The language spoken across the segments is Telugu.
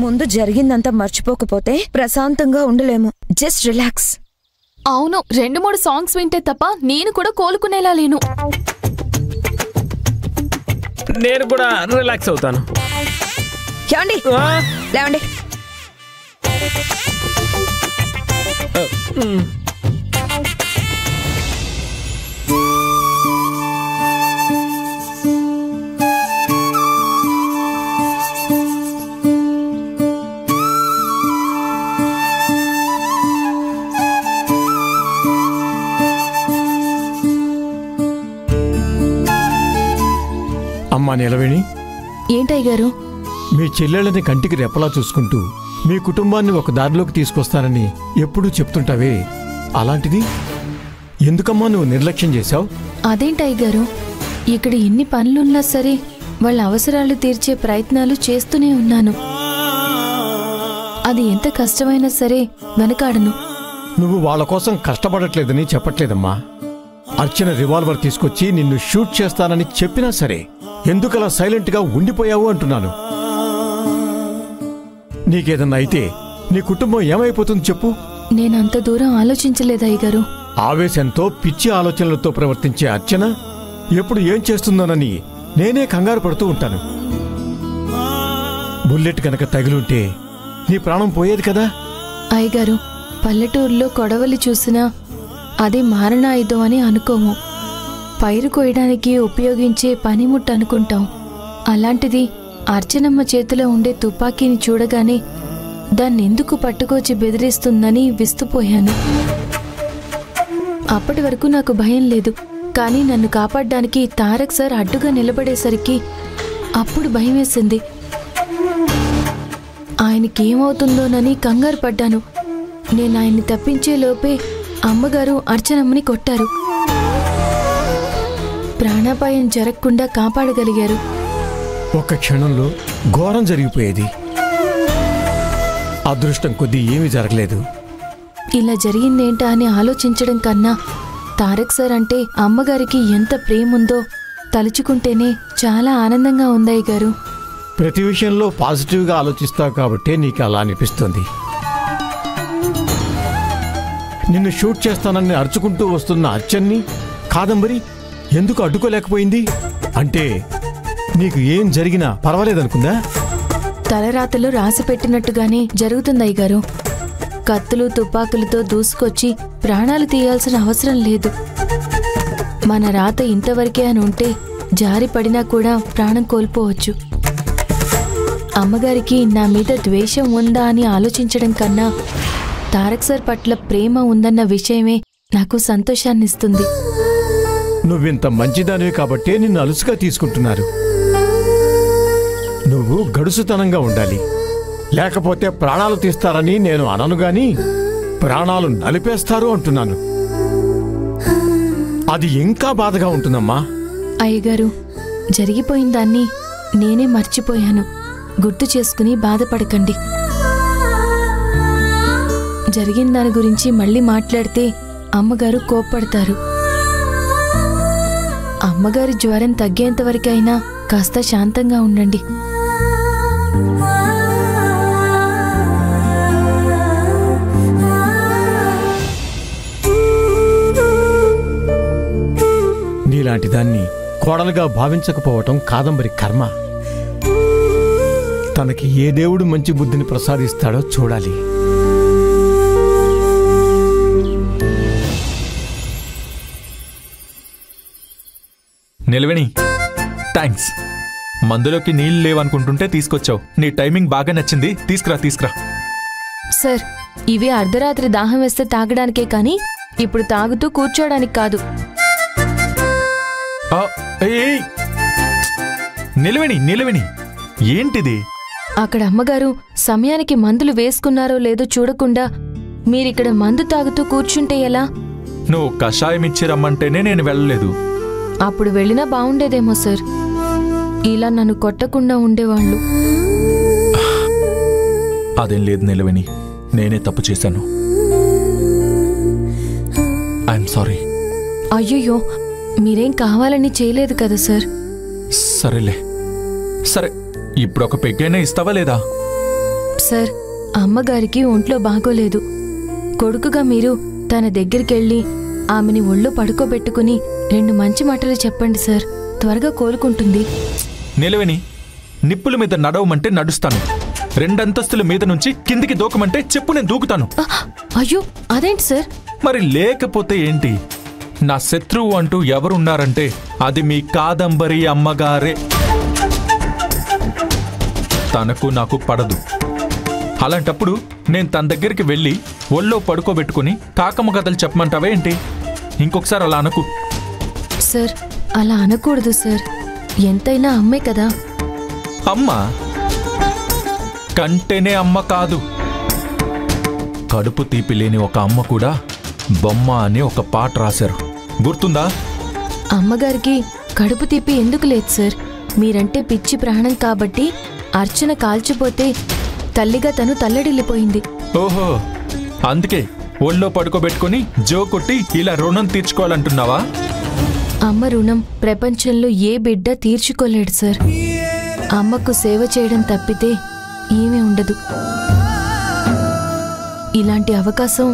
ముందు జరిగిందంతా మర్చిపోకపోతే ప్రశాంతంగా ఉండలేము. Just relax. అవును, 2-3 సాంగ్స్ వింటే తప్ప నేను కూడా కోలుకునేలా లేను. నేను కూడా రిలాక్స్ అవుతాను. ఏమండి లేవండి. అమ్మా నిలవేణి, ఏంటయ్యగారు? మీ చెల్లెళ్ళని కంటికి రెప్పలా చూసుకుంటూ మీ కుటుంబాన్ని ఒక దారిలోకి తీసుకొస్తానని ఎప్పుడూ చెప్తుంటావే, అలాంటిది ఎందుకమ్మా నువ్వు నిర్లక్ష్యం చేశావు? అదేంటయ్యగారు, ఇక్కడ ఎన్ని పనులున్నా సరే వాళ్ళ అవసరాలు తీర్చే ప్రయత్నాలు చేస్తూనే ఉన్నాను. అది ఎంత కష్టమైనా సరే వెనకాడను. నువ్వు వాళ్ళ కోసం కష్టపడట్లేదని చెప్పట్లేదమ్మా. అర్చన రివాల్వర్ తీసుకొచ్చి నిన్ను షూట్ చేస్తానని చెప్పినా సరే ఎందుకలా సైలెంట్గా ఉండిపోయావు అంటున్నాను. నీకేదన్నా అయితే నీ కుటుంబం ఏమైపోతుంది చెప్పు. నేనంత దూరం ఆలోచించలేదయ్యగారు. ఆవేశంతో పిచ్చి ఆలోచనలతో ప్రవర్తించే అర్చన ఎప్పుడు ఏం చేస్తుందోనని నేనే కంగారు పడుతూ ఉంటాను. బుల్లెట్ కనుక తగిలుంటే నీ ప్రాణం పోయేది కదా. అయ్యగారు, పల్లెటూరులో కొడవలి చూసినా అది మారణాయుధం అని అనుకోము. పైరు కోయడానికి ఉపయోగించే పనిముట్టు అనుకుంటాం. అలాంటిది అర్చనమ్మ చేతిలో ఉండే తుపాకీని చూడగానే దాన్నెందుకు పట్టుకొచ్చి బెదిరిస్తుందని విస్తుపోయాను. అప్పటి వరకు నాకు భయం లేదు, కానీ నన్ను కాపాడడానికి తారక్ సార్ అడ్డుగా నిలబడేసరికి అప్పుడు భయం వేసింది. ఆయనకేమవుతుందోనని కంగారు పడ్డాను. నేను ఆయన్ని తప్పించే లోపే అమ్మగారు అర్చనమ్మని కొట్టారు. ప్రాణాపాయం జరగకుండా కాపాడగలిగారు. ఒక్క క్షణంలో ఘోరం జరిగిపోయేది. అదృష్టం కొద్దీ ఏమీ జరగలేదు. ఇలా జరిగిందేంటా అని ఆలోచించడం కన్నా తారక్ సార్ అంటే అమ్మగారికి ఎంత ప్రేముందో తలుచుకుంటేనే చాలా ఆనందంగా ఉందయ్య గారు. ప్రతి విషయంలో పాజిటివ్గా ఆలోచిస్తావు కాబట్టే నీకు అలా అనిపిస్తుంది. నిన్ను షూట్ చేస్తానని అరుచుకుంటూ వస్తున్న అర్చన్ని కాదంబరి ఎందుకు అడ్డుకోలేకపోయింది? అంటే నీకు ఏం జరిగినా పర్వాలేదనుకుందా? తలరాతలో రాసి పెట్టినట్టుగానే జరుగుతుందయ్య గారు. కత్తులు తుపాకులతో దూసుకొచ్చి ప్రాణాలు తీయాల్సిన అవసరం లేదు. మన రాత ఇంతవరకే అని ఉంటే జారి పడినా కూడా ప్రాణం కోల్పోవచ్చు. అమ్మగారికి నా మీద ద్వేషం ఉందా అని ఆలోచించడం కన్నా తారక్ సార్ పట్ల ప్రేమ ఉందన్న విషయమే నాకు సంతోషాన్నిస్తుంది. నువ్వింత మంచిదానివి కాబట్టే నిన్ను అలుసుగా తీసుకుంటున్నారు. నువ్వు గడుసుతనంగా ఉండాలి, లేకపోతే ప్రాణాలు తీస్తారని నేను అనను గాని ప్రాణాలు నలిపేస్తారు అంటున్నాను. అది ఇంకా బాధగా ఉంటుందమ్మా. అయ్యగారు, జరిగిపోయిన దాన్ని నేనే మర్చిపోయాను. గుర్తు చేసుకుని బాధపడకండి. జరిగిన దాని గురించి మళ్ళీ మాట్లాడితే అమ్మగారు కోప్పడతారు. అమ్మగారి జ్వరం తగ్గేంత వరకైనా కాస్త శాంతంగా ఉండండి. నీలాంటి దాన్ని కోడలుగా భావించకపోవటం కాదంబరి కర్మ. తనకి ఏ దేవుడు మంచి బుద్ధిని ప్రసాదిస్తాడో చూడాలి. నిలవేణి, థ్యాంక్స్. మందులోకి నీళ్ళు లేవనుకుంటుంటే తీసుకొచ్చావు. నీ టైమింగ్ బాగా నచ్చింది. తీసుకురా. సార్, ఇవి అర్ధరాత్రి దాహం వేస్తే తాగడానికే కానీ ఇప్పుడు తాగుతూ కూర్చోడానికి కాదు. నిలవేణి, ఏంటిది? అక్కడ అమ్మగారు సమయానికి మందులు వేసుకున్నారో లేదో చూడకుండా మీరిక్కడ మందు తాగుతూ కూర్చుంటే ఎలా? నువ్వు కషాయం ఇచ్చి రమ్మంటేనే నేను వెళ్ళలేదు. అప్పుడు వెళ్ళినా బాగుండేదేమో సార్. ఇలా నన్ను కొట్టకుండా ఉండేవాళ్ళు. అదేం లేదు నిలవేణి, నేనే తప్పు చేశాను. I'm sorry. అయ్యయ్యో, మీరేం కావాలని చేయలేదు కదా సార్. సరేలే. సరే, ఇప్పుడు ఒక పెగ్గైనా ఇస్తావా లేదా? సార్, అమ్మగారికి ఒంట్లో బాగోలేదు. కొడుకుగా మీరు తన దగ్గరికెళ్ళి ఆమెని ఒళ్ళో పడుకోబెట్టుకుని 2 మంచి మాటలు చెప్పండి సార్. త్వరగా కోలుకుంటుంది. నిలవేణి, నిప్పుల మీద నడవమంటే నడుస్తాను. 2 అంతస్తుల మీద నుంచి కిందికి దూకమంటే చెప్పు, నేను దూకుతాను. అయ్యో, అదేంటి సార్? మరి లేకపోతే ఏంటి? నా శత్రువు అంటూ ఎవరున్నారంటే అది మీ కాదంబరి అమ్మగారే. తనకు నాకు పడదు. అలాంటప్పుడు నేను తన దగ్గరికి వెళ్ళి ఒళ్ళో పడుకోబెట్టుకుని కాకమ్మ కథలు చెప్పమంటావే ఏంటి? ఇంకొకసారి అలా అనకు. సార్, అలా అనకూడదు సార్. ఎంతైనా అమ్మే కదా. అమ్మ కంటేనే అమ్మ కాదు. కడుపు తీపి లేని ఒక అమ్మ కూడా బొమ్మ అని ఒక పాట రాశారు, గుర్తుందా? అమ్మగారికి కడుపు తిప్పి ఎందుకు లేదు సార్? మీరంటే పిచ్చి ప్రాణం కాబట్టి అర్చన కాల్చిపోతే తల్లిగా తను తల్లడిల్లిపోయింది. ఓహో, అందుకే ఒళ్ళో పడుకోబెట్టుకుని జో కొట్టి ఇలా రుణం తీర్చుకోవాలంటున్నావా? అమ్మ రుణం ప్రపంచంలో ఏ బిడ్డ తీర్చుకోలేడు సార్. అమ్మకు సేవ చేయడం తప్పితే ఏమీ ఉండదు. ఇలాంటి అవకాశం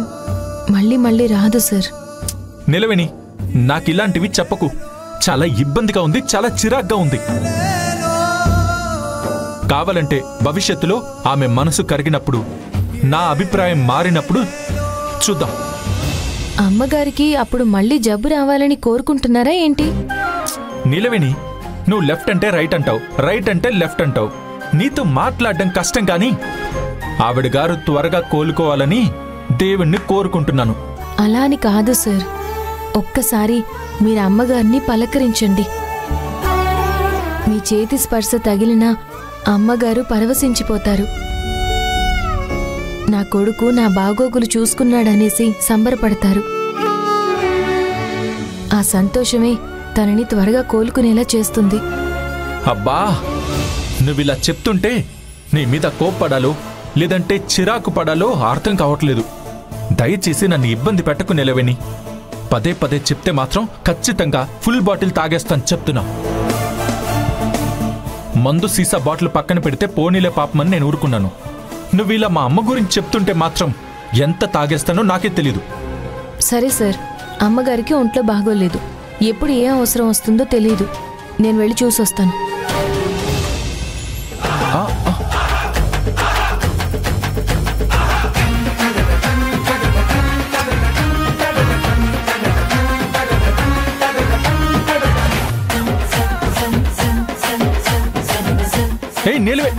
మళ్ళీ మళ్ళీ రాదు సార్. నిలవేణి, నాకిలాంటివి చెప్పకు. చాలా ఇబ్బందిగా ఉంది, చాలా చిరాగ్గా ఉంది. కావాలంటే భవిష్యత్తులో ఆమె మనసు కరిగినప్పుడు, నా అభిప్రాయం మారినప్పుడు చూద్దాం. అమ్మగారికి అప్పుడు మళ్ళీ జబ్బు రావాలని కోరుకుంటున్నారా ఏంటి? నిలవేణి, నువ్వు లెఫ్ట్ అంటే రైట్ అంటావు, రైట్ అంటే లెఫ్ట్ అంటావు. నీతో మాట్లాడడం కష్టం కానీ ఆవిడ గారు త్వరగా కోలుకోవాలని దేవుణ్ణి కోరుకుంటున్నాను. అలా అని కాదు సార్. ఒక్కసారి మీరు అమ్మగారిని పలకరించండి. మీ చేతి స్పర్శ తగిలినా అమ్మగారు పరవశించిపోతారు. నా కొడుకు నా బాగోగులు చూసుకున్నాడనేసి సంబరపడతారు. ఆ సంతోషమే తనని త్వరగా కోలుకునేలా చేస్తుంది. అబ్బా, నువ్విలా చెప్తుంటే నీ మీద కోప్పడాలో లేదంటే చిరాకు పడాలో అర్థం కావట్లేదు. దయచేసి నన్ను ఇబ్బంది పెట్టకు నిలవేణి. పదే పదే చెప్తే మాత్రం ఖచ్చితంగా ఫుల్ బాటిల్ తాగేస్తాను చెప్తున్నా. మందు సీసా బాటిల్ పక్కన పెడితే పోనీలే పాపమని నేను ఊరుకున్నాను. నువ్వు ఇలా మా అమ్మ గురించి చెప్తుంటే మాత్రం ఎంత తాగేస్తానో నాకే తెలీదు. సరే సార్, అమ్మగారికి ఒంట్లో బాగోలేదు. ఎప్పుడు ఏ అవసరం వస్తుందో తెలీదు. నేను వెళ్ళి చూసొస్తాను. నిలవే